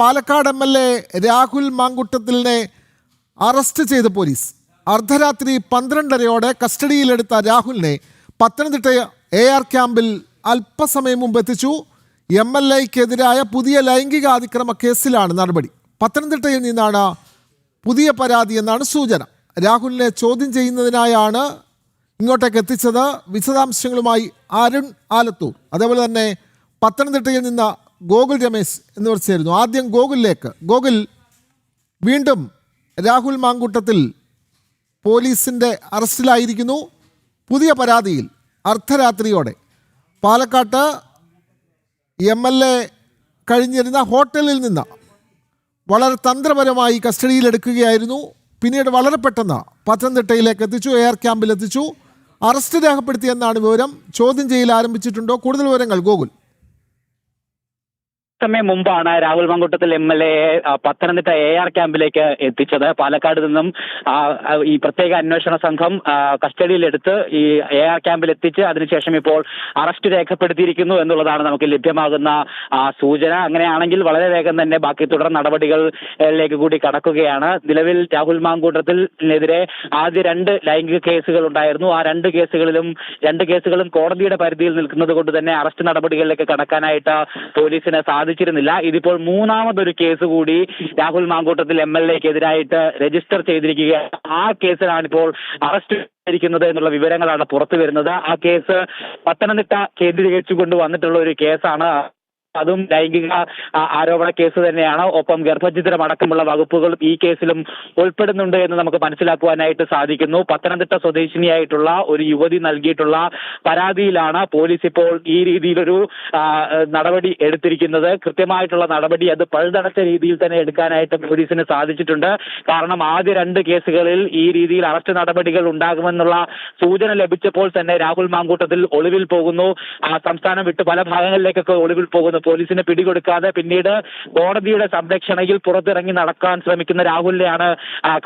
Palakkad MLA Rahul മാങ്കുട്ടത്തിലിനെ arrest ചെയ്ത police അർദ്ധരാത്രി 12:30 കസ്റ്റഡിയിലെടുത്ത രാഹുലിനെ പത്തനംതിട്ട AR ക്യാമ്പിൽ അല്പസമയം മുമ്പ് എത്തിച്ചു. MLAക്കെതിരായ പുതിയ ലൈംഗിക അതിക്രമ കേസിലാണ് നടപടി. പത്തനംതിട്ടയിൽ നിന്നാണ് പുതിയ പരാതി എന്നാണ് സൂചന. രാഹുലിനെ ചോദ്യം ചെയ്യുന്നതിനായാണ് ഇങ്ങോട്ടേക്ക് എത്തിച്ചത്. വിശദാംശങ്ങളുമായി അരുൺ ആലത്തൂർ, അതേപോലെ തന്നെ പത്തനംതിട്ടയിൽ നിന്ന് ഗോകുൽ രമേശ് എന്നിവർ ചേരുന്നു. ആദ്യം ഗോകുലിലേക്ക്. ഗോകുൽ, വീണ്ടും രാഹുൽ മാങ്കൂട്ടത്തിൽ പോലീസിൻ്റെ അറസ്റ്റിലായിരിക്കുന്നു. പുതിയ പരാതിയിൽ അർദ്ധരാത്രിയോടെ പാലക്കാട്ട് MLA കഴിഞ്ഞിരുന്ന ഹോട്ടലിൽ നിന്ന് വളരെ തന്ത്രപരമായി കസ്റ്റഡിയിലെടുക്കുകയായിരുന്നു. പിന്നീട് വളരെ പെട്ടെന്ന് പത്തനംതിട്ടയിലേക്ക് എത്തിച്ചു, AR ക്യാമ്പിൽ എത്തിച്ചു. അറസ്റ്റ് രേഖപ്പെടുത്തിയെന്നാണ് വിവരം. ചോദ്യം ചെയ്യൽ ആരംഭിച്ചിട്ടുണ്ടോ? കൂടുതൽ വിവരങ്ങൾ ഗോകുൽ. സമയം മുമ്പാണ് രാഹുൽ മാങ്കൂട്ടത്തിൽ MLA പത്തനംതിട്ട AR ക്യാമ്പിലേക്ക് എത്തിച്ചത്. പാലക്കാട് നിന്നും ഈ പ്രത്യേക അന്വേഷണ സംഘം കസ്റ്റഡിയിലെടുത്ത് ഈ AR ക്യാമ്പിൽ എത്തിച്ച് അതിനുശേഷം ഇപ്പോൾ അറസ്റ്റ് രേഖപ്പെടുത്തിയിരിക്കുന്നു എന്നുള്ളതാണ് നമുക്ക് ലഭ്യമാകുന്ന സൂചന. അങ്ങനെയാണെങ്കിൽ വളരെ വേഗം തന്നെ ബാക്കി തുടർ നടപടികളിലേക്ക് കൂടി കടക്കുകയാണ്. നിലവിൽ രാഹുൽ മാങ്കൂട്ടത്തിനെതിരെ ആദ്യ 2 ലൈംഗിക കേസുകൾ ഉണ്ടായിരുന്നു. ആ 2 കേസുകളും കോടതിയുടെ പരിധിയിൽ നിൽക്കുന്നത് കൊണ്ട് തന്നെ അറസ്റ്റ് നടപടികളിലേക്ക് കടക്കാനായിട്ട് പോലീസിന് സാധിച്ചിരുന്നില്ല. ഇതിപ്പോൾ മൂന്നാമതൊരു കേസ് കൂടി രാഹുൽ മാങ്കൂട്ടത്തിൽ MLAക്കെതിരായിട്ട് രജിസ്റ്റർ ചെയ്തിരിക്കുകയാണ്. ആ കേസിലാണിപ്പോൾ അറസ്റ്റ് ിക്കുന്നത് എന്നുള്ള വിവരങ്ങളാണ് പുറത്തു വരുന്നത്. ആ കേസ് പത്തനംതിട്ട കേന്ദ്രീകരിച്ചുകൊണ്ട് വന്നിട്ടുള്ള ഒരു കേസാണ്. അതും ലൈംഗിക ആരോപണ കേസ് തന്നെയാണ്. ഒപ്പം ഗർഭഛിദ്രം അടക്കമുള്ള വകുപ്പുകൾ ഈ കേസിലും ഉൾപ്പെടുന്നുണ്ട് എന്ന് നമുക്ക് മനസ്സിലാക്കുവാനായിട്ട് സാധിക്കുന്നു. പത്തനംതിട്ട സ്വദേശിനിയായിട്ടുള്ള ഒരു യുവതി നൽകിയിട്ടുള്ള പരാതിയിലാണ് പോലീസ് ഇപ്പോൾ ഈ രീതിയിലൊരു നടപടി എടുത്തിരിക്കുന്നത്. കൃത്യമായിട്ടുള്ള നടപടി അത് പഴുതടച്ച രീതിയിൽ തന്നെ എടുക്കാനായിട്ട് പോലീസിന് സാധിച്ചിട്ടുണ്ട്. കാരണം ആദ്യ 2 കേസുകളിൽ ഈ രീതിയിൽ അറസ്റ്റ് നടപടികൾ ഉണ്ടാകുമെന്നുള്ള സൂചന ലഭിച്ചപ്പോൾ തന്നെ രാഹുൽ മാങ്കൂട്ടത്തിൽ ഒളിവിൽ പോകുന്നു. സംസ്ഥാനം വിട്ട് പല ഭാഗങ്ങളിലേക്കൊക്കെ ഒളിവിൽ പോകുന്നു. പോലീസിനെ പിടികൊടുക്കാതെ പിന്നീട് കോടതിയുടെ സംരക്ഷണയിൽ പുറത്തിറങ്ങി നടക്കാൻ ശ്രമിക്കുന്ന രാഹുലിനെയാണ്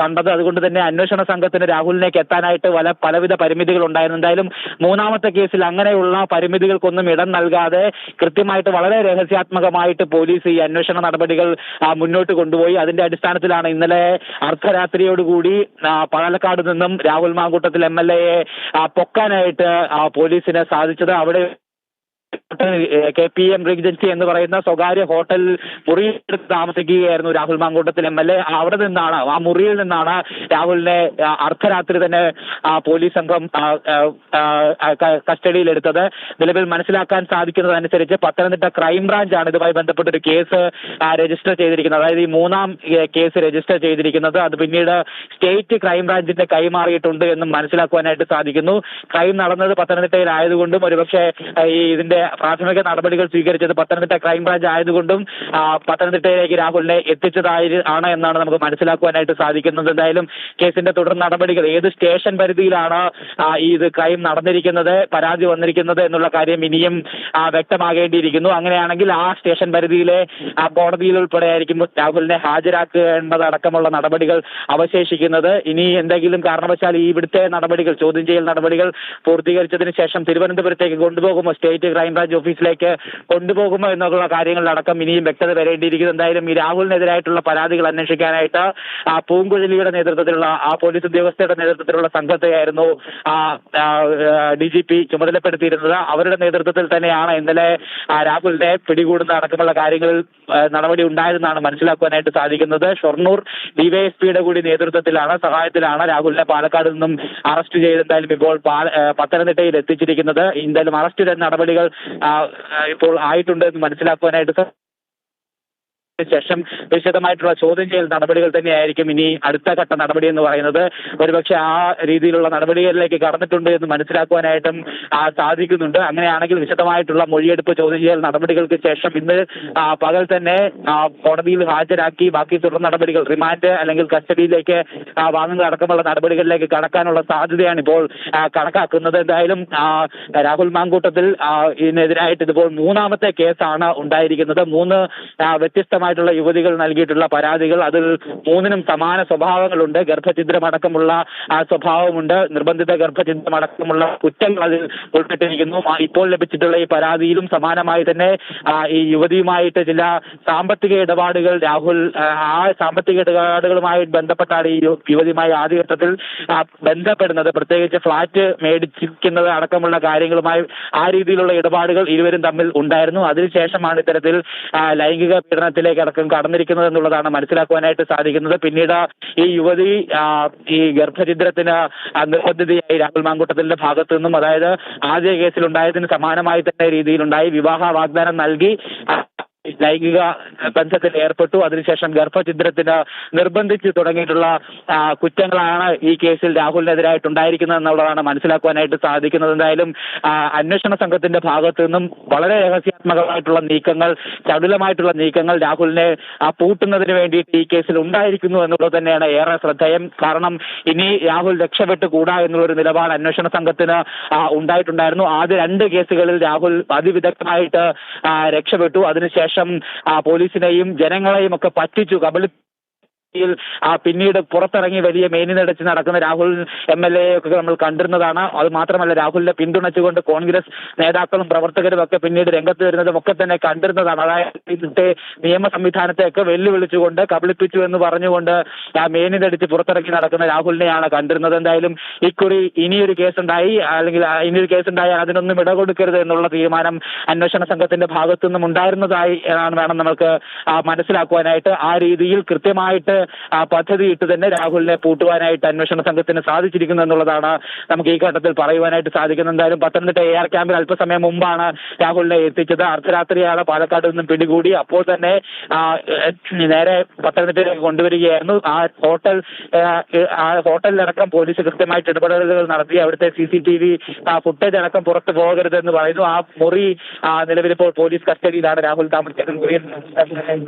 കണ്ടത്. അതുകൊണ്ട് തന്നെ അന്വേഷണ സംഘത്തിന് രാഹുലിനേക്ക് എത്താനായിട്ട് പലവിധ പരിമിതികൾ ഉണ്ടായിരുന്നു. എന്തായാലും മൂന്നാമത്തെ കേസിൽ അങ്ങനെയുള്ള പരിമിതികൾക്കൊന്നും ഇടം നൽകാതെ കൃത്യമായിട്ട് വളരെ രഹസ്യാത്മകമായിട്ട് പോലീസ് ഈ അന്വേഷണ നടപടികൾ മുന്നോട്ട് കൊണ്ടുപോയി. അതിന്റെ അടിസ്ഥാനത്തിലാണ് ഇന്നലെ അർദ്ധരാത്രിയോടുകൂടി പാലക്കാട് നിന്നും രാഹുൽ മാങ്കൂട്ടത്തിൽ MLAയെ പൊക്കാനായിട്ട് പോലീസിന് സാധിച്ചത്. അവിടെ KPM റീജൻസി എന്ന് പറയുന്ന സ്വകാര്യ ഹോട്ടൽ മുറിയെടുത്ത് താമസിക്കുകയായിരുന്നു രാഹുൽ മാങ്കൂട്ടത്തിൽ MLA. അവിടെ നിന്നാണ്, ആ മുറിയിൽ നിന്നാണ് രാഹുലിനെ അർദ്ധരാത്രി തന്നെ പോലീസ് സംഘം കസ്റ്റഡിയിലെടുത്തത്. നിലവിൽ മനസ്സിലാക്കാൻ സാധിക്കുന്നതനുസരിച്ച് പത്തനംതിട്ട ക്രൈംബ്രാഞ്ചാണ് ഇതുമായി ബന്ധപ്പെട്ടൊരു കേസ് രജിസ്റ്റർ ചെയ്തിരിക്കുന്നത്. അതായത് ഈ 3ാം കേസ് രജിസ്റ്റർ ചെയ്തിരിക്കുന്നത്. അത് പിന്നീട് സ്റ്റേറ്റ് ക്രൈംബ്രാഞ്ചിന്റെ കൈമാറിയിട്ടുണ്ട് എന്നും മനസ്സിലാക്കുവാനായിട്ട് സാധിക്കുന്നു. ക്രൈം നടന്നത് പത്തനംതിട്ടയിലായതുകൊണ്ടും ഒരുപക്ഷെ ഇതിന്റെ പ്രാഥമിക നടപടികൾ സ്വീകരിച്ചത് പത്തനംതിട്ട ക്രൈംബ്രാഞ്ച് ആയതുകൊണ്ടും പത്തനംതിട്ടയിലേക്ക് രാഹുലിനെ എത്തിച്ചതാണ് എന്നാണ് നമുക്ക് മനസ്സിലാക്കുവാനായിട്ട് സാധിക്കുന്നത്. എന്തായാലും കേസിന്റെ തുടർ നടപടികൾ ഏത് സ്റ്റേഷൻ പരിധിയിലാണ് ഇത് ക്രൈം നടന്നിരിക്കുന്നത്, പരാതി വന്നിരിക്കുന്നത് എന്നുള്ള കാര്യം ഇനിയും വ്യക്തമാകേണ്ടിയിരിക്കുന്നു. അങ്ങനെയാണെങ്കിൽ ആ സ്റ്റേഷൻ പരിധിയിലെ കോടതിയിൽ ഉൾപ്പെടെയായിരിക്കും രാഹുലിനെ ഹാജരാക്കേണ്ടതടക്കമുള്ള നടപടികൾ അവശേഷിക്കുന്നത്. ഇനി എന്തെങ്കിലും കാരണവശാൽ ഈ ഇവിടുത്തെ നടപടികൾ, ചോദ്യം ചെയ്യൽ നടപടികൾ പൂർത്തീകരിച്ചതിന് ശേഷം തിരുവനന്തപുരത്തേക്ക് കൊണ്ടുപോകുമോ, സ്റ്റേറ്റ് ക്രൈംബ്രാഞ്ച് ഓഫീസിലേക്ക് കൊണ്ടുപോകുമോ എന്നുള്ള കാര്യങ്ങളിലടക്കം ഇനിയും വ്യക്തത വരേണ്ടിയിരിക്കുന്നു. എന്തായാലും ഈ രാഹുലിനെതിരായിട്ടുള്ള പരാതികൾ അന്വേഷിക്കാനായിട്ട് പൂങ്കുഴലിയുടെ നേതൃത്വത്തിലുള്ള പോലീസ് ഉദ്യോഗസ്ഥരുടെ നേതൃത്വത്തിലുള്ള സംഘത്തെയായിരുന്നു DGP ചുമതലപ്പെടുത്തിയിരുന്നത്. അവരുടെ നേതൃത്വത്തിൽ തന്നെയാണ് ഇന്നലെ രാഹുലിനെ പിടികൂടുന്ന അടക്കമുള്ള കാര്യങ്ങളിൽ നടപടി ഉണ്ടായതെന്നാണ് മനസ്സിലാക്കുവാനായിട്ട് സാധിക്കുന്നത്. ഷൊർണൂർ DYSPയുടെ കൂടി സഹായത്തിലാണ് രാഹുലിനെ പാലക്കാട് നിന്നും അറസ്റ്റ് ചെയ്ത് എന്തായാലും ഇപ്പോൾ പത്തനംതിട്ടയിൽ എത്തിച്ചിരിക്കുന്നത്. എന്തായാലും അറസ്റ്റ് നടപടികൾ ഇപ്പോൾ ആയിട്ടുണ്ട് എന്ന് മനസ്സിലാക്കുവാനായിട്ട് ശേഷം വിശദമായിട്ടുള്ള ചോദ്യം ചെയ്യൽ നടപടികൾ തന്നെയായിരിക്കും ഇനി അടുത്ത ഘട്ട നടപടി എന്ന് പറയുന്നത്. ഒരുപക്ഷെ ആ രീതിയിലുള്ള നടപടികളിലേക്ക് കടന്നിട്ടുണ്ട് എന്ന് മനസ്സിലാക്കുവാനായിട്ടും സാധിക്കുന്നുണ്ട്. അങ്ങനെയാണെങ്കിൽ വിശദമായിട്ടുള്ള മൊഴിയെടുപ്പ്, ചോദ്യം ചെയ്യൽ നടപടികൾക്ക് ശേഷം ഇന്ന് പകൽ തന്നെ കോടതിയിൽ ഹാജരാക്കി ബാക്കി തുടർ നടപടികൾ, റിമാൻഡ് അല്ലെങ്കിൽ കസ്റ്റഡിയിലേക്ക് വാങ്ങുന്ന അടക്കമുള്ള നടപടികളിലേക്ക് കടക്കാനുള്ള സാധ്യതയാണ് ഇപ്പോൾ കണക്കാക്കുന്നത്. എന്തായാലും രാഹുൽ മാങ്കൂട്ടത്തിൽ ഇതിനെതിരായിട്ട് ഇതിപ്പോൾ 3ാമത്തെ കേസാണ് ഉണ്ടായിരിക്കുന്നത്. 3 വ്യത്യസ്തമായ പ്രായമായിട്ടുള്ള യുവതികൾ നൽകിയിട്ടുള്ള പരാതികൾ അതിൽ മൂന്നിനും സമാന സ്വഭാവങ്ങളുണ്ട്. ഗർഭഛിദ്രമടക്കമുള്ള സ്വഭാവമുണ്ട്. നിർബന്ധിത ഗർഭഛിദ്രമടക്കമുള്ള കുറ്റങ്ങൾ അതിൽ ഉൾപ്പെട്ടിരിക്കുന്നു. ഇപ്പോൾ ലഭിച്ചിട്ടുള്ള ഈ പരാതിയിലും സമാനമായി തന്നെ ഈ യുവതിയുമായിട്ട് ചില സാമ്പത്തിക ഇടപാടുകൾ രാഹുൽ ആ സാമ്പത്തിക ഇടപാടുകളുമായി ബന്ധപ്പെട്ടാണ് ഈ യുവതിയുമായി ആദ്യഘട്ടത്തിൽ ബന്ധപ്പെടുന്നത്. പ്രത്യേകിച്ച് ഫ്ളാറ്റ് മേടിച്ചിരിക്കുന്നത് അടക്കമുള്ള കാര്യങ്ങളുമായി ആ രീതിയിലുള്ള ഇടപാടുകൾ ഇരുവരും തമ്മിൽ ഉണ്ടായിരുന്നു. അതിനുശേഷമാണ് ഇത്തരത്തിൽ ലൈംഗിക പീഡനത്തിലേക്ക് അടക്കം കടന്നിരിക്കുന്നത് എന്നുള്ളതാണ് മനസ്സിലാക്കുവാനായിട്ട് സാധിക്കുന്നത്. പിന്നീട് ഈ യുവതി ഈ ഗർഭഛിദ്രത്തിന് നിർബന്ധിതയായി രാഹുൽ മാങ്കൂട്ടത്തിന്റെ ഭാഗത്തു നിന്നും, അതായത് ആദ്യ കേസിൽ ഉണ്ടായതിന് സമാനമായി തന്നെ രീതിയിലുണ്ടായി. വിവാഹ വാഗ്ദാനം നൽകി ലൈംഗിക ബന്ധത്തിൽ ഏർപ്പെട്ടു. അതിനുശേഷം ഗർഭഛിദ്രത്തിന് നിർബന്ധിച്ച് തുടങ്ങിയിട്ടുള്ള കുറ്റങ്ങളാണ് ഈ കേസിൽ രാഹുലിനെതിരായിട്ടുണ്ടായിരിക്കുന്നത് എന്നുള്ളതാണ് മനസ്സിലാക്കുവാനായിട്ട് സാധിക്കുന്നത്. എന്തായാലും അന്വേഷണ സംഘത്തിന്റെ ഭാഗത്തു നിന്നും വളരെ രഹസ്യാത്മകമായിട്ടുള്ള നീക്കങ്ങൾ, ചടുലമായിട്ടുള്ള നീക്കങ്ങൾ രാഹുലിനെ പൂട്ടുന്നതിന് വേണ്ടിയിട്ട് ഈ കേസിൽ ഉണ്ടായിരിക്കുന്നു എന്നുള്ളത് തന്നെയാണ് ഏറെ ശ്രദ്ധേയം. കാരണം ഇനി രാഹുൽ രക്ഷപ്പെട്ടുകൂടാ എന്നുള്ളൊരു നിലപാട് അന്വേഷണ സംഘത്തിന് ഉണ്ടായിട്ടുണ്ടായിരുന്നു. ആദ്യ 2 കേസുകളിൽ രാഹുൽ അതിവിദഗ്ധമായിട്ട് രക്ഷപ്പെട്ടു. അതിനുശേഷം പോലീസിനെയും ജനങ്ങളെയും ഒക്കെ പറ്റിച്ചു, പിന്നീട് പുറത്തിറങ്ങി വലിയ മേനിനടച്ച് നടക്കുന്ന രാഹുൽ MLA ഒക്കെ നമ്മൾ കണ്ടിരുന്നതാണ്. അത് മാത്രമല്ല രാഹുലിനെ പിന്തുണച്ചുകൊണ്ട് കോൺഗ്രസ് നേതാക്കളും പ്രവർത്തകരും ഒക്കെ പിന്നീട് രംഗത്ത് വരുന്നതും ഒക്കെ തന്നെ കണ്ടിരുന്നതാണ്. അതായത് ഇന്നത്തെ നിയമ സംവിധാനത്തെയൊക്കെ വെല്ലുവിളിച്ചുകൊണ്ട് കബളിപ്പിച്ചു എന്ന് പറഞ്ഞുകൊണ്ട് മേനിനടിച്ച് പുറത്തിറങ്ങി നടക്കുന്ന രാഹുലിനെയാണ് കണ്ടിരുന്നത്. എന്തായാലും ഇക്കുറി ഇനിയൊരു കേസുണ്ടായി, അല്ലെങ്കിൽ ഇനിയൊരു കേസുണ്ടായാൽ അതിനൊന്നും ഇടകൊടുക്കരുത് എന്നുള്ള തീരുമാനം അന്വേഷണ സംഘത്തിന്റെ ഭാഗത്തു നിന്നും ഉണ്ടായിരുന്നതായി വേണം നമുക്ക് മനസ്സിലാക്കുവാനായിട്ട്. ആ രീതിയിൽ കൃത്യമായിട്ട് പദ്ധതി ഇട്ട് തന്നെ രാഹുലിനെ പൂട്ടുവാനായിട്ട് അന്വേഷണ സംഘത്തിന് സാധിച്ചിരിക്കുന്നു എന്നുള്ളതാണ് നമുക്ക് ഈ ഘട്ടത്തിൽ പറയുവാനായിട്ട് സാധിക്കുന്നത്. എന്തായാലും പത്തനംതിട്ട AR ക്യാമ്പിൽ അല്പസമയം മുമ്പാണ് രാഹുലിനെ എത്തിച്ചത്. അർദ്ധരാത്രിയാണ് പാലക്കാട് നിന്നും പിടികൂടി. അപ്പോൾ തന്നെ നേരെ പത്തനംതിട്ടയിലേക്ക് കൊണ്ടുവരികയായിരുന്നു. ആ ഹോട്ടലിലടക്കം പോലീസ് കൃത്യമായിട്ട് ഇടപെടലുകൾ നടത്തി. അവിടുത്തെ CCTV ഫുട്ടേജ് അടക്കം പുറത്തു പോകരുതെന്ന് പറയുന്നു. ആ മുറി നിലവിലിപ്പോൾ പോലീസ് കസ്റ്റഡിയിലാണ് രാഹുൽ താമസിക്കുന്നത്.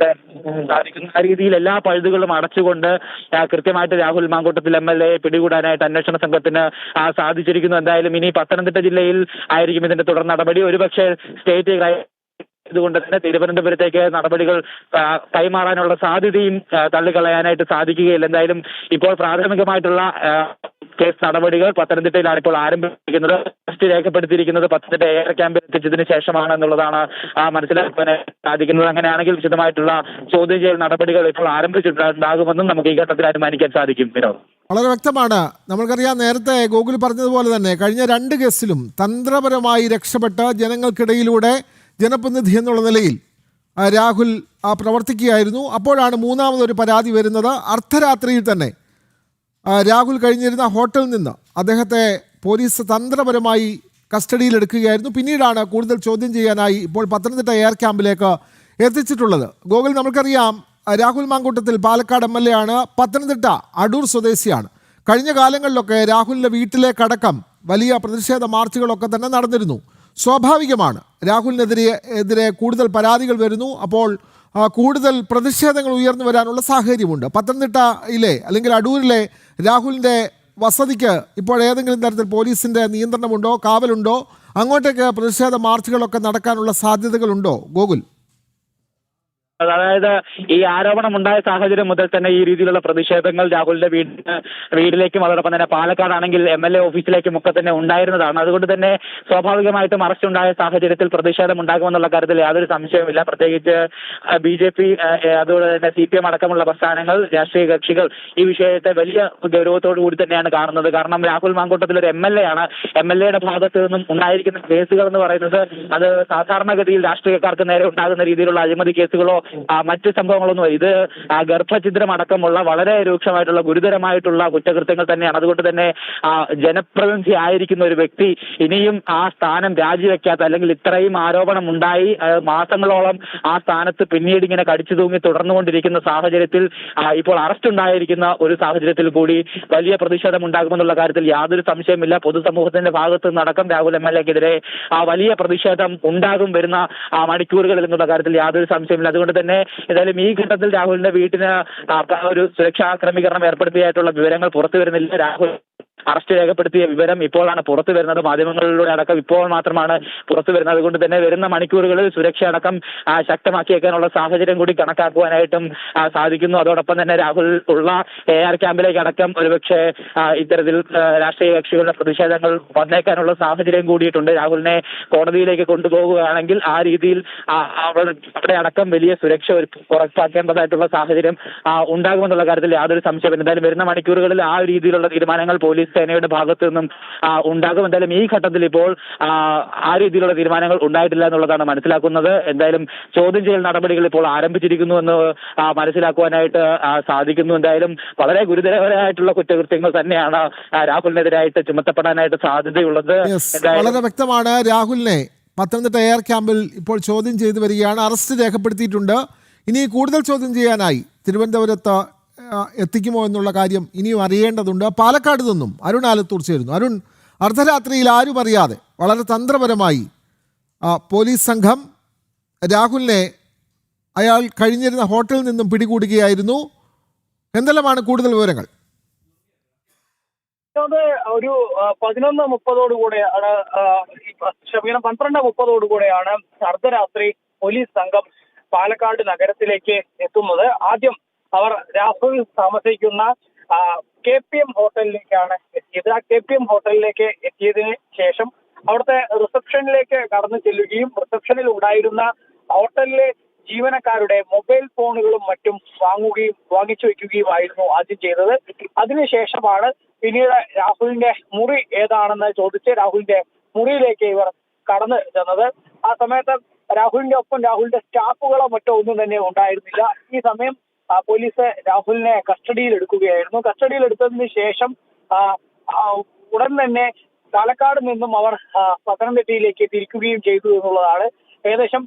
ആ രീതിയിൽ എല്ലാ പഴുതുകളും അടച്ചുകൊണ്ട് കൃത്യമായിട്ട് രാഹുൽ മാങ്കൂട്ടത്തിൽ MLA പിടികൂടാനായിട്ട് അന്വേഷണ സംഘത്തിന് സാധിച്ചിരിക്കുന്നു. എന്തായാലും ഇനി പത്തനംതിട്ട ജില്ലയിൽ ആയിരിക്കും ഇതിന്റെ തുടർ നടപടി. ഒരുപക്ഷെ സ്റ്റേറ്റ് ഇതുകൊണ്ട് തന്നെ തിരുവനന്തപുരത്തേക്ക് നടപടികൾ കൈമാറാനുള്ള സാധ്യതയും തള്ളിക്കളയാനായിട്ട് സാധിക്കുകയില്ല. എന്തായാലും ഇപ്പോൾ പ്രാഥമികമായിട്ടുള്ള കേസ് നടപടികൾ പത്തനംതിട്ടയിലാണ് ഇപ്പോൾ ആരംഭിക്കുന്നത്. അറസ്റ്റ് രേഖപ്പെടുത്തിയിരിക്കുന്നത് പത്തനംതിട്ട AR ക്യാമ്പിൽ എത്തിച്ചതിന് ശേഷമാണ് എന്നുള്ളതാണ് മനസ്സിലാക്കാൻ സാധിക്കുന്നത്. അങ്ങനെയാണെങ്കിൽ വിശദമായിട്ടുള്ള ചോദ്യം ചെയ്യൽ നടപടികൾ ഇപ്പോൾ ആരംഭിച്ചിട്ടുണ്ടാകുമെന്നും നമുക്ക് ഈ ഘട്ടത്തിൽ അനുമാനിക്കാൻ സാധിക്കും. വിനോദ്, വളരെ വ്യക്തമാണ്. നമ്മൾക്കറിയാം, നേരത്തെ ഗോകുൽ പറഞ്ഞതുപോലെ തന്നെ കഴിഞ്ഞ 2 കേസിലും തന്ത്രപരമായി രക്ഷപ്പെട്ട ജനങ്ങൾക്കിടയിലൂടെ ജനപ്രതിനിധി എന്നുള്ള നിലയിൽ രാഹുൽ പ്രവർത്തിക്കുകയായിരുന്നു. അപ്പോഴാണ് മൂന്നാമതൊരു പരാതി വരുന്നത്. അർദ്ധരാത്രിയിൽ തന്നെ രാഹുൽ കഴിഞ്ഞിരുന്ന ഹോട്ടലിൽ നിന്ന് അദ്ദേഹത്തെ പോലീസ് തന്ത്രപരമായി കസ്റ്റഡിയിലെടുക്കുകയായിരുന്നു. പിന്നീടാണ് കൂടുതൽ ചോദ്യം ചെയ്യാനായി ഇപ്പോൾ പത്തനംതിട്ട AR ക്യാമ്പിലേക്ക് എത്തിച്ചിട്ടുള്ളത്. ഗോകുൽ, നമുക്കറിയാം രാഹുൽ മാങ്കൂട്ടത്തിൽ പാലക്കാട് MLA ആണ്, പത്തനംതിട്ട അടൂർ സ്വദേശിയാണ്. കഴിഞ്ഞ കാലങ്ങളിലൊക്കെ രാഹുലിൻ്റെ വീട്ടിലേക്കടക്കം വലിയ പ്രതിഷേധ മാർച്ചുകളൊക്കെ തന്നെ നടന്നിരുന്നു. സ്വാഭാവികമാണ്, രാഹുലിനെതിരെ കൂടുതൽ പരാതികൾ വരുന്നു. അപ്പോൾ കൂടുതൽ പ്രതിഷേധങ്ങൾ ഉയർന്നു വരാനുള്ള സാഹചര്യമുണ്ട്. പത്തനംതിട്ടയിലെ അല്ലെങ്കിൽ അടൂരിലെ രാഹുലിൻ്റെ വസതിക്ക് ഇപ്പോൾ ഏതെങ്കിലും തരത്തിൽ പോലീസിൻ്റെ നിയന്ത്രണമുണ്ടോ, കാവലുണ്ടോ? അങ്ങോട്ടേക്ക് പ്രതിഷേധ മാർച്ചുകളൊക്കെ നടക്കാനുള്ള സാധ്യതകളുണ്ടോ ഗോകുൽ? അതായത് ഈ ആരോപണം ഉണ്ടായ സാഹചര്യം മുതൽ തന്നെ ഈ രീതിയിലുള്ള പ്രതിഷേധങ്ങൾ രാഹുലിന്റെ വീട്ടിലേക്കും അതോടൊപ്പം തന്നെ പാലക്കാടാണെങ്കിൽ MLA ഓഫീസിലേക്കും ഒക്കെ തന്നെ ഉണ്ടായിരുന്നതാണ്. അതുകൊണ്ട് തന്നെ സ്വാഭാവികമായിട്ടും അറസ്റ്റ് ഉണ്ടായ സാഹചര്യത്തിൽ പ്രതിഷേധം ഉണ്ടാകുമെന്നുള്ള കാര്യത്തിൽ യാതൊരു സംശയവുമില്ല. പ്രത്യേകിച്ച് BJP അതുപോലെ തന്നെ CPM അടക്കമുള്ള പ്രസ്ഥാനങ്ങൾ, രാഷ്ട്രീയ കക്ഷികൾ ഈ വിഷയത്തെ വലിയ ഗൗരവത്തോടു കൂടി തന്നെയാണ് കാണുന്നത്. കാരണം രാഹുൽ മാങ്കൂട്ടത്തിൽ ഒരു MLA ആണ്. MLA-യുടെ ഭാഗത്ത് നിന്നും ഉണ്ടായിരിക്കുന്ന കേസുകൾ എന്ന് പറയുന്നത് അത് സാധാരണഗതിയിൽ രാഷ്ട്രീയക്കാർക്ക് നേരെ ഉണ്ടാകുന്ന രീതിയിലുള്ള അഴിമതി കേസുകളോ മറ്റ് സംഭവങ്ങളൊന്നും, ഇത് ഗർഭഛിദ്രം അടക്കമുള്ള വളരെ രൂക്ഷമായിട്ടുള്ള ഗുരുതരമായിട്ടുള്ള കുറ്റകൃത്യങ്ങൾ തന്നെയാണ്. അതുകൊണ്ട് തന്നെ ജനപ്രതിനിധി ആയിരിക്കുന്ന ഒരു വ്യക്തി ഇനിയും ആ സ്ഥാനം രാജിവെക്കാത്ത, അല്ലെങ്കിൽ ഇത്രയും ആരോപണം ഉണ്ടായി മാസങ്ങളോളം ആ സ്ഥാനത്ത് പിന്നീട് ഇങ്ങനെ കടിച്ചു തൂങ്ങി തുടർന്നുകൊണ്ടിരിക്കുന്ന സാഹചര്യത്തിൽ ഇപ്പോൾ അറസ്റ്റ് ഉണ്ടായിരിക്കുന്ന ഒരു സാഹചര്യത്തിൽ കൂടി വലിയ പ്രതിഷേധം ഉണ്ടാകുമെന്നുള്ള കാര്യത്തിൽ യാതൊരു സംശയമില്ല. പൊതുസമൂഹത്തിന്റെ ഭാഗത്ത് നിന്നടക്കം രാഹുൽ MLA-ക്കെതിരെ വലിയ പ്രതിഷേധം ഉണ്ടാകും വരുന്ന മണിക്കൂറുകളിൽ എന്നുള്ള കാര്യത്തിൽ യാതൊരു സംശയമില്ല. അതുകൊണ്ട് തന്നെ ഏതായാലും ഈ ഘട്ടത്തിൽ രാഹുലിന്റെ വീട്ടിന് ഒരു സുരക്ഷാ ക്രമീകരണം ഏർപ്പെടുത്തിയായിട്ടുള്ള വിവരങ്ങൾ പുറത്തു വരുന്നില്ല. രാഹുൽ അറസ്റ്റ് രേഖപ്പെടുത്തിയ വിവരം ഇപ്പോഴാണ് പുറത്തു വരുന്നത്. മാധ്യമങ്ങളിലൂടെ അടക്കം ഇപ്പോൾ മാത്രമാണ് പുറത്തു വരുന്നത്. അതുകൊണ്ട് തന്നെ വരുന്ന മണിക്കൂറുകളിൽ സുരക്ഷ അടക്കം ശക്തമാക്കിയേക്കാനുള്ള സാഹചര്യം കൂടി കണക്കാക്കുവാനായിട്ടും സാധിക്കുന്നു. അതോടൊപ്പം തന്നെ രാഹുൽ ഉള്ള AR ക്യാമ്പിലേക്ക് അടക്കം ഒരുപക്ഷെ ഇത്തരത്തിൽ രാഷ്ട്രീയ കക്ഷികളുടെ പ്രതിഷേധങ്ങൾ വന്നേക്കാനുള്ള സാഹചര്യം കൂടിയിട്ടുണ്ട്. രാഹുലിനെ കോടതിയിലേക്ക് കൊണ്ടുപോകുകയാണെങ്കിൽ ആ രീതിയിൽ അവിടെ അടക്കം വലിയ സുരക്ഷ ഉറപ്പാക്കേണ്ടതായിട്ടുള്ള സാഹചര്യം ഉണ്ടാകുമെന്നുള്ള കാര്യത്തിൽ യാതൊരു സംശയമില്ല. എന്തായാലും വരുന്ന മണിക്കൂറുകളിൽ ആ രീതിയിലുള്ള തീരുമാനങ്ങൾ പോലീസ് സേനയുടെ ഭാഗത്തു നിന്നും ഉണ്ടാകും. എന്തായാലും ഈ ഘട്ടത്തിൽ ഇപ്പോൾ ആ രീതിയിലുള്ള തീരുമാനങ്ങൾ ഉണ്ടായിട്ടില്ല എന്നുള്ളതാണ് മനസ്സിലാക്കുന്നത്. എന്തായാലും ചോദ്യം ചെയ്യൽ നടപടികൾ ഇപ്പോൾ ആരംഭിച്ചിരിക്കുന്നു എന്ന് മനസ്സിലാക്കുവാനായിട്ട് സാധിക്കുന്നു. എന്തായാലും വളരെ ഗുരുതരമായിട്ടുള്ള കുറ്റകൃത്യങ്ങൾ തന്നെയാണ് രാഹുലിനെതിരായിട്ട് ചുമത്തപ്പെടാനായിട്ട് സാധ്യതയുള്ളത്. വളരെ വ്യക്തമാണ്. രാഹുലിനെ പത്തനംതിട്ട AR ക്യാമ്പിൽ ഇപ്പോൾ ചോദ്യം ചെയ്തു വരികയാണ്. അറസ്റ്റ് രേഖപ്പെടുത്തിയിട്ടുണ്ട്. ഇനി കൂടുതൽ ചോദ്യം ചെയ്യാനായി തിരുവനന്തപുരത്ത് എത്തിക്കുമോ എന്നുള്ള കാര്യം ഇനിയും അറിയേണ്ടതുണ്ട്. പാലക്കാട് നിന്നും അരുൺ ആലത്തൂർ ചേരുന്നു. അരുൺ, അർദ്ധരാത്രിയിൽ ആരും അറിയാതെ വളരെ തന്ത്രപരമായി പോലീസ് സംഘം രാഹുലിനെ അയാൾ കഴിഞ്ഞിരുന്ന ഹോട്ടലിൽ നിന്നും പിടികൂടുകയായിരുന്നു. എന്തെല്ലാമാണ് കൂടുതൽ വിവരങ്ങൾ? ഒരു 11:30 12:30 അർദ്ധരാത്രി പോലീസ് സംഘം പാലക്കാട് നഗരത്തിലേക്ക് എത്തുന്നത്. ആദ്യം അവർ രാഹുൽ താമസിക്കുന്ന KPM ഹോട്ടലിലേക്കാണ് എത്തിയത്. ആ KPM ഹോട്ടലിലേക്ക് എത്തിയതിന് ശേഷം അവിടുത്തെ റിസപ്ഷനിലേക്ക് കടന്നു ചെല്ലുകയും റിസപ്ഷനിൽ ഉണ്ടായിരുന്ന ഹോട്ടലിലെ ജീവനക്കാരുടെ മൊബൈൽ ഫോണുകളും മറ്റും വാങ്ങിച്ചു വെക്കുകയുമായിരുന്നു ആദ്യം ചെയ്തത്. അതിനുശേഷമാണ് പിന്നീട് രാഹുലിന്റെ മുറി ഏതാണെന്ന് ചോദിച്ച് രാഹുലിന്റെ മുറിയിലേക്ക് ഇവർ കടന്നു ചെന്നത്. ആ സമയത്ത് രാഹുലിന്റെ ഒപ്പം രാഹുലിന്റെ സ്റ്റാഫുകളോ മറ്റോ ഒന്നും തന്നെ ഉണ്ടായിരുന്നില്ല. ഈ സമയം പോലീസ് രാഹുലിനെ കസ്റ്റഡിയിൽ എടുക്കുകയായിരുന്നു. കസ്റ്റഡിയിൽ എടുത്തതിന് ശേഷം ഉടൻ തന്നെ പാലക്കാട് നിന്നും അവർ പത്തനംതിട്ടയിലേക്ക് തിരിക്കുകയും ചെയ്തു എന്നുള്ളതാണ്. ഏകദേശം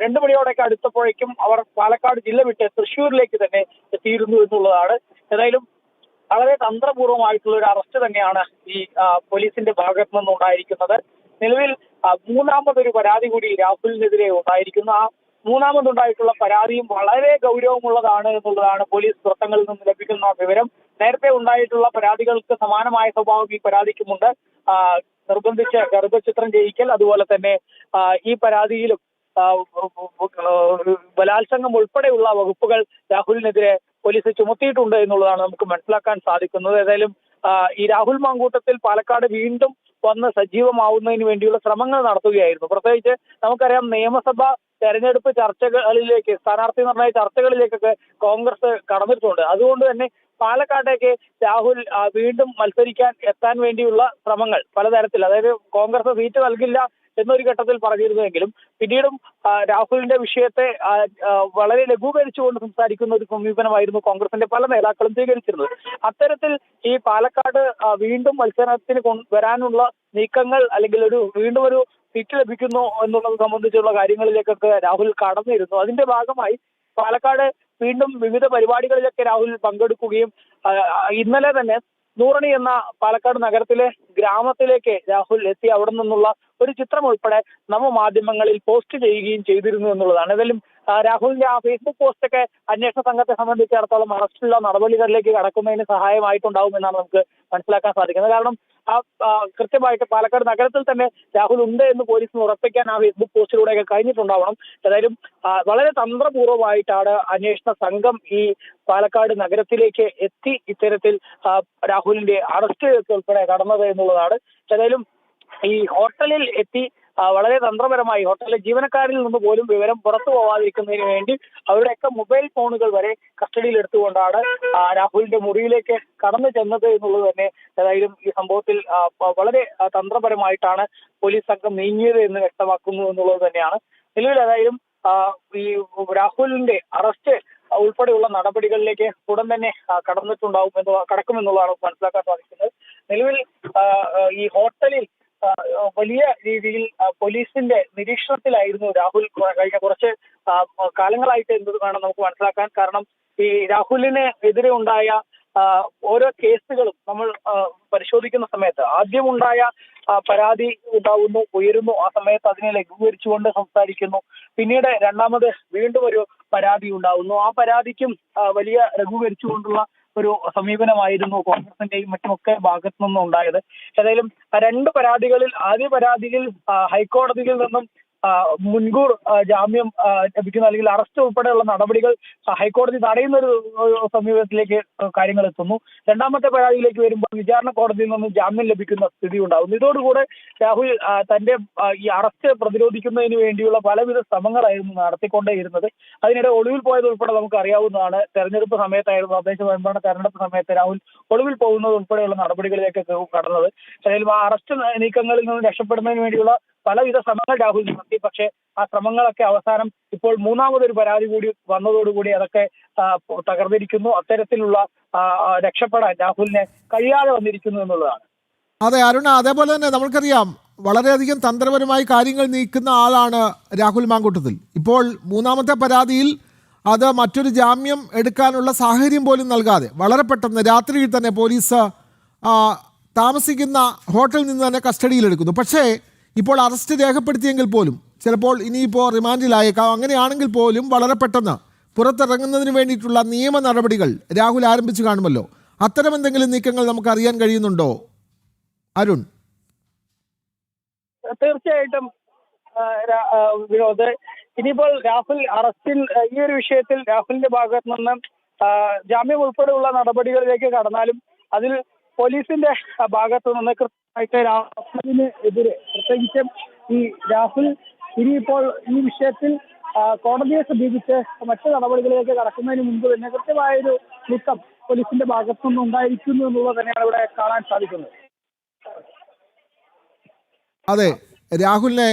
2 മണിയോടൊക്കെ അടുത്തപ്പോഴേക്കും അവർ പാലക്കാട് ജില്ല വിട്ട് തൃശ്ശൂരിലേക്ക് തന്നെ എത്തിയിരുന്നു എന്നുള്ളതാണ്. ഏതായാലും വളരെ തന്ത്രപൂർവ്വമായിട്ടുള്ള ഒരു അറസ്റ്റ് തന്നെയാണ് ഈ പോലീസിന്റെ ഭാഗത്തു നിന്നുണ്ടായിരിക്കുന്നത്. നിലവിൽ മൂന്നാമതൊരു പരാതി കൂടി രാഹുലിനെതിരെ ഉണ്ടായിരിക്കുന്നു. ആ മൂന്നാമതുണ്ടായിട്ടുള്ള പരാതിയും വളരെ ഗൗരവമുള്ളതാണ് എന്നുള്ളതാണ് പോലീസ് വൃത്തങ്ങളിൽ നിന്ന് ലഭിക്കുന്ന വിവരം. നേരത്തെ ഉണ്ടായിട്ടുള്ള പരാതികൾക്ക് സമാനമായ സ്വഭാവം ഈ പരാതിക്കുമുണ്ട്. നിർബന്ധിച്ച് ഗർഭചിത്രം ചെയ്യിക്കൽ, അതുപോലെ തന്നെ ഈ പരാതിയിലും ബലാത്സംഗം ഉൾപ്പെടെയുള്ള വകുപ്പുകൾ രാഹുലിനെതിരെ പോലീസ് ചുമത്തിയിട്ടുണ്ട് എന്നുള്ളതാണ് നമുക്ക് മനസ്സിലാക്കാൻ സാധിക്കുന്നത്. ഏതായാലും ഈ രാഹുൽ മാങ്കൂട്ടത്തിൽ പാലക്കാട് വീണ്ടും വന്ന് സജീവമാവുന്നതിന് വേണ്ടിയുള്ള ശ്രമങ്ങൾ നടത്തുകയായിരുന്നു. പ്രത്യേകിച്ച് നമുക്കറിയാം, നിയമസഭാ തെരഞ്ഞെടുപ്പ് ചർച്ചകളിലേക്ക്, സ്ഥാനാർത്ഥി നിർണയ ചർച്ചകളിലേക്കൊക്കെ കോൺഗ്രസ് കടന്നിട്ടുണ്ട്. അതുകൊണ്ട് തന്നെ പാലക്കാട്ടേക്ക് രാഹുൽ വീണ്ടും മത്സരിക്കാൻ എത്താൻ വേണ്ടിയുള്ള ശ്രമങ്ങൾ പലതരത്തിൽ, അതായത് കോൺഗ്രസ് സീറ്റ് നൽകില്ല എന്നൊരു ഘട്ടത്തിൽ പറഞ്ഞിരുന്നുവെങ്കിലും പിന്നീടും രാഹുലിന്റെ വിഷയത്തെ വളരെ ലഘൂകരിച്ചുകൊണ്ട് സംസാരിക്കുന്ന ഒരു സമീപനമായിരുന്നു കോൺഗ്രസിന്റെ പല നേതാക്കളും സ്വീകരിച്ചിരുന്നത്. അത്തരത്തിൽ ഈ പാലക്കാട് വീണ്ടും മത്സരത്തിന് വരാനുള്ള നീക്കങ്ങൾ, അല്ലെങ്കിൽ വീണ്ടും ഒരു സീറ്റ് ലഭിക്കുന്നു എന്നുള്ളത് സംബന്ധിച്ചുള്ള കാര്യങ്ങളിലേക്കൊക്കെ രാഹുൽ കടന്നിരുന്നു. അതിന്റെ ഭാഗമായി പാലക്കാട് വീണ്ടും വിവിധ പരിപാടികളിലൊക്കെ രാഹുൽ പങ്കെടുക്കുകയും ഇന്നലെ തന്നെ നൂറണി എന്ന പാലക്കാട് നഗരത്തിലെ ഗ്രാമത്തിലേക്ക് രാഹുൽ എത്തി അവിടെ നിന്നുള്ള ഒരു ചിത്രം ഉൾപ്പെടെ നവമാധ്യമങ്ങളിൽ പോസ്റ്റ് ചെയ്യുകയും ചെയ്തിരുന്നു എന്നുള്ളതാണ്. ഏതായാലും രാഹുലിന്റെ ആ ഫേസ്ബുക്ക് പോസ്റ്റൊക്കെ അന്വേഷണ സംഘത്തെ സംബന്ധിച്ചിടത്തോളം അറസ്റ്റുള്ള നടപടികളിലേക്ക് കടക്കുന്നതിന് സഹായമായിട്ടുണ്ടാവും എന്നാണ് നമുക്ക് മനസ്സിലാക്കാൻ സാധിക്കുന്നത്. കാരണം കൃത്യമായിട്ട് പാലക്കാട് നഗരത്തിൽ തന്നെ രാഹുൽ ഉണ്ട് എന്ന് പോലീസിന് ഉറപ്പിക്കാൻ ആ ഫേസ്ബുക്ക് പോസ്റ്റിലൂടെയൊക്കെ കഴിഞ്ഞിട്ടുണ്ടാവണം. ഏതായാലും വളരെ തന്ത്രപൂർവ്വമായിട്ടാണ് അന്വേഷണ സംഘം ഈ പാലക്കാട് നഗരത്തിലേക്ക് എത്തി ഇത്തരത്തിൽ രാഹുലിന്റെ അറസ്റ്റ് ഉൾപ്പെടെ കടന്നത് എന്നുള്ളതാണ്. ഏതായാലും ഈ ഹോട്ടലിൽ എത്തി വളരെ തന്ത്രപരമായി ഹോട്ടലിലെ ജീവനക്കാരിൽ നിന്ന് പോലും വിവരം പുറത്തു പോവാതിരിക്കുന്നതിന് വേണ്ടി അവരുടെയൊക്കെ മൊബൈൽ ഫോണുകൾ വരെ കസ്റ്റഡിയിൽ എടുത്തുകൊണ്ടാണ് രാഹുലിന്റെ മുറിയിലേക്ക് കടന്നു ചെന്നത് എന്നുള്ളത് തന്നെ ഏതായാലും ഈ സംഭവത്തിൽ വളരെ തന്ത്രപരമായിട്ടാണ് പോലീസ് സംഘം നീങ്ങിയത് എന്ന് വ്യക്തമാക്കുന്നു എന്നുള്ളത് തന്നെയാണ്. നിലവിൽ ഏതായാലും ഈ രാഹുലിന്റെ അറസ്റ്റ് ഉൾപ്പെടെയുള്ള നടപടികളിലേക്ക് ഉടൻ തന്നെ കടക്കുമെന്നുള്ളതാണ് മനസ്സിലാക്കാൻ സാധിക്കുന്നത്. നിലവിൽ ഈ ഹോട്ടലിൽ വലിയ രീതിയിൽ പോലീസിന്റെ നിരീക്ഷണത്തിലായിരുന്നു രാഹുൽ കഴിഞ്ഞ കുറച്ച് കാലങ്ങളായിട്ട് എന്നത് വേണം നമുക്ക് മനസ്സിലാക്കാൻ. കാരണം ഈ രാഹുലിന് എതിരെ ഉണ്ടായ ഓരോ കേസുകളും നമ്മൾ പരിശോധിക്കുന്ന സമയത്ത് ആദ്യമുണ്ടായ പരാതി ഉയരുന്നു. ആ സമയത്ത് അതിനെ ലഘൂകരിച്ചുകൊണ്ട് സംസാരിക്കുന്നു. പിന്നീട് രണ്ടാമത് വീണ്ടും ഒരു പരാതി ഉണ്ടാവുന്നു. ആ പരാതിക്കും വലിയ ലഘൂകരിച്ചുകൊണ്ടുള്ള ഒരു സമീപനമായിരുന്നു കോൺഗ്രസിന്റെയും മറ്റുമൊക്കെ ഭാഗത്തു നിന്നും ഉണ്ടായത്. ഏതായാലും രണ്ട് പരാതികളിൽ ആദ്യ പരാതിയിൽ ഹൈക്കോടതിയിൽ നിന്നും മുൻകൂർ ജാമ്യം ലഭിക്കുന്ന അല്ലെങ്കിൽ അറസ്റ്റ് ഉൾപ്പെടെയുള്ള നടപടികൾ ഹൈക്കോടതി തടയുന്ന ഒരു സമീപനത്തിലേക്ക് കാര്യങ്ങൾ എത്തുന്നു. രണ്ടാമത്തെ പരാതിയിലേക്ക് വരുമ്പോൾ വിചാരണ കോടതിയിൽ നിന്ന് ജാമ്യം ലഭിക്കുന്ന സ്ഥിതി ഉണ്ടാകുന്നു. ഇതോടുകൂടെ രാഹുൽ തന്റെ ഈ അറസ്റ്റ് പ്രതിരോധിക്കുന്നതിന് വേണ്ടിയുള്ള പലവിധ ശ്രമങ്ങളായിരുന്നു നടത്തിക്കൊണ്ടേയിരുന്നത്. അതിനിടെ ഒളിവിൽ പോയത് ഉൾപ്പെടെ നമുക്ക് അറിയാവുന്നതാണ്. തെരഞ്ഞെടുപ്പ് സമയത്തായിരുന്നു, തദ്ദേശ സ്വയംഭരണ തെരഞ്ഞെടുപ്പ് സമയത്ത് രാഹുൽ ഒളിവിൽ പോകുന്നത് ഉൾപ്പെടെയുള്ള നടപടികളിലേക്ക് കടന്നത്. ഏതായാലും ആ അറസ്റ്റ് നീക്കങ്ങളിൽ നിന്ന് രക്ഷപ്പെടുന്നതിന് വേണ്ടിയുള്ള പലവിധ ശ്രമങ്ങൾ രാഹുൽ നടത്തി. പക്ഷേ ആ ശ്രമങ്ങളൊക്കെ അവസാനം ഇപ്പോൾ മൂന്നാമതൊരു പരാതി കൂടി വന്നതോടുകൂടി അതൊക്കെ തകർന്നിരിക്കുന്നു. അത്തരത്തിലുള്ള രക്ഷപ്പെടാൻ രാഹുലിനെ കഴിയാതെ വന്നിരിക്കുന്നു എന്നുള്ളതാണ്. അതെ അരുണ, അതേപോലെ തന്നെ നമ്മൾക്കറിയാം വളരെയധികം തന്ത്രപരമായി കാര്യങ്ങൾ നീക്കുന്ന ആളാണ് രാഹുൽ മാങ്കൂട്ടത്തിൽ. ഇപ്പോൾ മൂന്നാമത്തെ പരാതിയിൽ അത് മറ്റൊരു ജാമ്യം എടുക്കാനുള്ള സാഹചര്യം പോലും നൽകാതെ വളരെ പെട്ടെന്ന് രാത്രിയിൽ തന്നെ പോലീസ് താമസിക്കുന്ന ഹോട്ടലിൽ നിന്ന് തന്നെ കസ്റ്റഡിയിലെടുക്കുന്നു. പക്ഷേ ഇപ്പോൾ അറസ്റ്റ് രേഖപ്പെടുത്തിയെങ്കിൽ പോലും ചിലപ്പോൾ ഇനിയിപ്പോൾ റിമാൻഡിലായേക്കാം. അങ്ങനെയാണെങ്കിൽ പോലും വളരെ പെട്ടെന്ന് പുറത്തിറങ്ങുന്നതിന് വേണ്ടിയിട്ടുള്ള നിയമ നടപടികൾ രാഹുൽ ആരംഭിച്ചു കാണുമല്ലോ. അത്തരം എന്തെങ്കിലും നീക്കങ്ങൾ നമുക്ക് അറിയാൻ കഴിയുന്നുണ്ടോ അരുൺ? തീർച്ചയായിട്ടും വിനോദ്, ഇനിയിപ്പോൾ രാഹുൽ അറസ്റ്റിൽ ഈ ഒരു വിഷയത്തിൽ രാഹുലിന്റെ ഭാഗത്ത് നിന്ന് ജാമ്യം ഉൾപ്പെടെയുള്ള നടപടികളിലേക്ക് കടന്നാലും അതിൽ പോലീസിന്റെ ഭാഗത്തു നിന്ന് കൃത്യമായിട്ട് രാഹുലിന് എതിരെ പ്രത്യേകിച്ചും ഈ രാഹുൽ ഇനിയിപ്പോൾ ഈ വിഷയത്തിൽ കോടതിയെ സമീപിച്ച് മറ്റു നടപടികളിലേക്ക് കടക്കുന്നതിന് മുമ്പ് തന്നെ കൃത്യമായൊരു നീക്കം പോലീസിന്റെ ഭാഗത്തു നിന്ന് ഉണ്ടായിരിക്കുന്നു എന്നുള്ളത് തന്നെയാണ് ഇവിടെ കാണാൻ സാധിക്കുന്നത്. അതെ, രാഹുലിനെ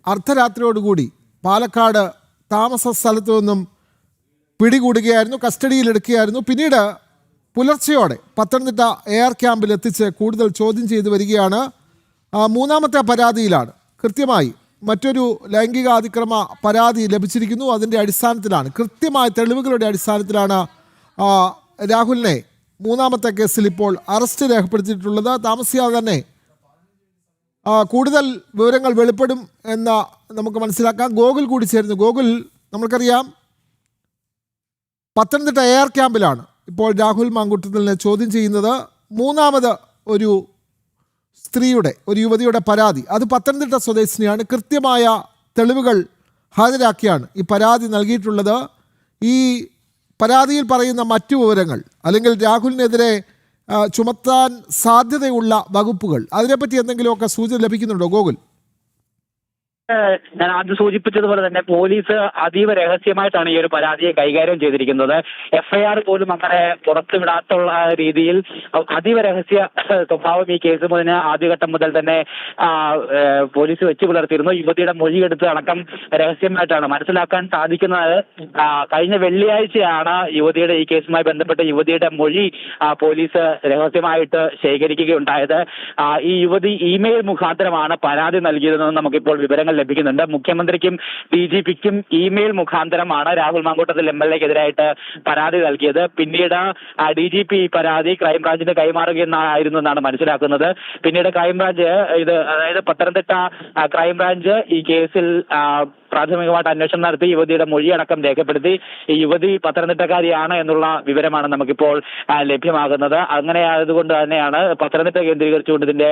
അർദ്ധരാത്രിയോടുകൂടി പാലക്കാട് താമസ സ്ഥലത്തു നിന്നും പിടികൂടുകയായിരുന്നു, കസ്റ്റഡിയിലെടുക്കുകയായിരുന്നു. പിന്നീട് പുലർച്ചെയോടെ പത്തനംതിട്ട എയർ ക്യാമ്പിൽ എത്തിച്ച് കൂടുതൽ ചോദ്യം ചെയ്തു വരികയാണ്. മൂന്നാമത്തെ പരാതിയിലാണ് കൃത്യമായി മറ്റൊരു ലൈംഗികാതിക്രമ പരാതി ലഭിച്ചിരിക്കുന്നു. അതിൻ്റെ അടിസ്ഥാനത്തിലാണ്, കൃത്യമായ തെളിവുകളുടെ അടിസ്ഥാനത്തിലാണ് രാഹുലിനെ മൂന്നാമത്തെ കേസിൽ ഇപ്പോൾ അറസ്റ്റ് രേഖപ്പെടുത്തിയിട്ടുള്ളത്. താമസിയാതെ തന്നെ കൂടുതൽ വിവരങ്ങൾ വെളിപ്പെടും എന്ന് നമുക്ക് മനസ്സിലാക്കാം. ഗോകുൽ കൂടി ചേരുന്നു. ഗോകുൽ, നമ്മൾക്കറിയാം പത്തനംതിട്ട എയർ ക്യാമ്പിലാണ് ഇപ്പോൾ രാഹുൽ മാങ്കൂട്ടത്തിലിനെ ചോദ്യം ചെയ്യുന്നത്. മൂന്നാമത് ഒരു സ്ത്രീയുടെ, ഒരു യുവതിയുടെ പരാതി, അത് പത്തനംതിട്ട സ്വദേശിനിയാണ്. കൃത്യമായ തെളിവുകൾ ഹാജരാക്കിയാണ് ഈ പരാതി നൽകിയിട്ടുള്ളത്. ഈ പരാതിയിൽ പറയുന്ന മറ്റു വിവരങ്ങൾ അല്ലെങ്കിൽ രാഹുലിനെതിരെ ചുമത്താൻ സാധ്യതയുള്ള വകുപ്പുകൾ, അതിനെപ്പറ്റി എന്തെങ്കിലുമൊക്കെ സൂചന ലഭിക്കുന്നുണ്ടോ ഗോകുൽ? ഞാൻ ആദ്യം സൂചിപ്പിച്ചതുപോലെ തന്നെ പോലീസ് അതീവ രഹസ്യമായിട്ടാണ് ഈ ഒരു പരാതിയെ കൈകാര്യം ചെയ്തിരിക്കുന്നത്. FIR പോലും അങ്ങനെ പുറത്തുവിടാത്തുള്ള രീതിയിൽ അതീവ രഹസ്യ സ്വഭാവം ഈ കേസ് മുതൽ ആദ്യഘട്ടം മുതൽ തന്നെ പോലീസ് വെച്ചു പുലർത്തിയിരുന്നു. യുവതിയുടെ മൊഴിയെടുത്ത് അടക്കം രഹസ്യമായിട്ടാണ് മനസ്സിലാക്കാൻ സാധിക്കുന്നത്. കഴിഞ്ഞ വെള്ളിയാഴ്ചയാണ് യുവതിയുടെ ഈ കേസുമായി ബന്ധപ്പെട്ട യുവതിയുടെ മൊഴി പോലീസ് രഹസ്യമായിട്ട് ശേഖരിക്കുകയുണ്ടായത്. ഈ യുവതി ഇമെയിൽ മുഖാന്തരമാണ് പരാതി നൽകിയതെന്ന് നമുക്കിപ്പോൾ വിവരങ്ങൾ ലഭിക്കുന്നുണ്ട്. മുഖ്യമന്ത്രിക്കും DGPക്കും ഇമെയിൽ മുഖാന്തരമാണ് രാഹുൽ മാങ്കൂട്ടത്തിൽ MLAക്കെതിരായിട്ട് പരാതി നൽകിയത്. പിന്നീട് DGP ഈ പരാതി ക്രൈംബ്രാഞ്ചിന് കൈമാറുകയെന്നായിരുന്നു എന്നാണ് മനസ്സിലാക്കുന്നത്. പിന്നീട് ക്രൈംബ്രാഞ്ച് അതായത് പത്തനംതിട്ട ക്രൈംബ്രാഞ്ച് ഈ കേസിൽ പ്രാഥമികമായിട്ട് അന്വേഷണം നടത്തി യുവതിയുടെ മൊഴിയടക്കം രേഖപ്പെടുത്തി. ഈ യുവതി പത്തനംതിട്ടക്കാരിയാണ് എന്നുള്ള വിവരമാണ് നമുക്കിപ്പോൾ ലഭ്യമാകുന്നത്. അങ്ങനെ ആയതുകൊണ്ട് തന്നെയാണ് പത്തനംതിട്ട കേന്ദ്രീകരിച്ചുകൊണ്ട് ഇതിന്റെ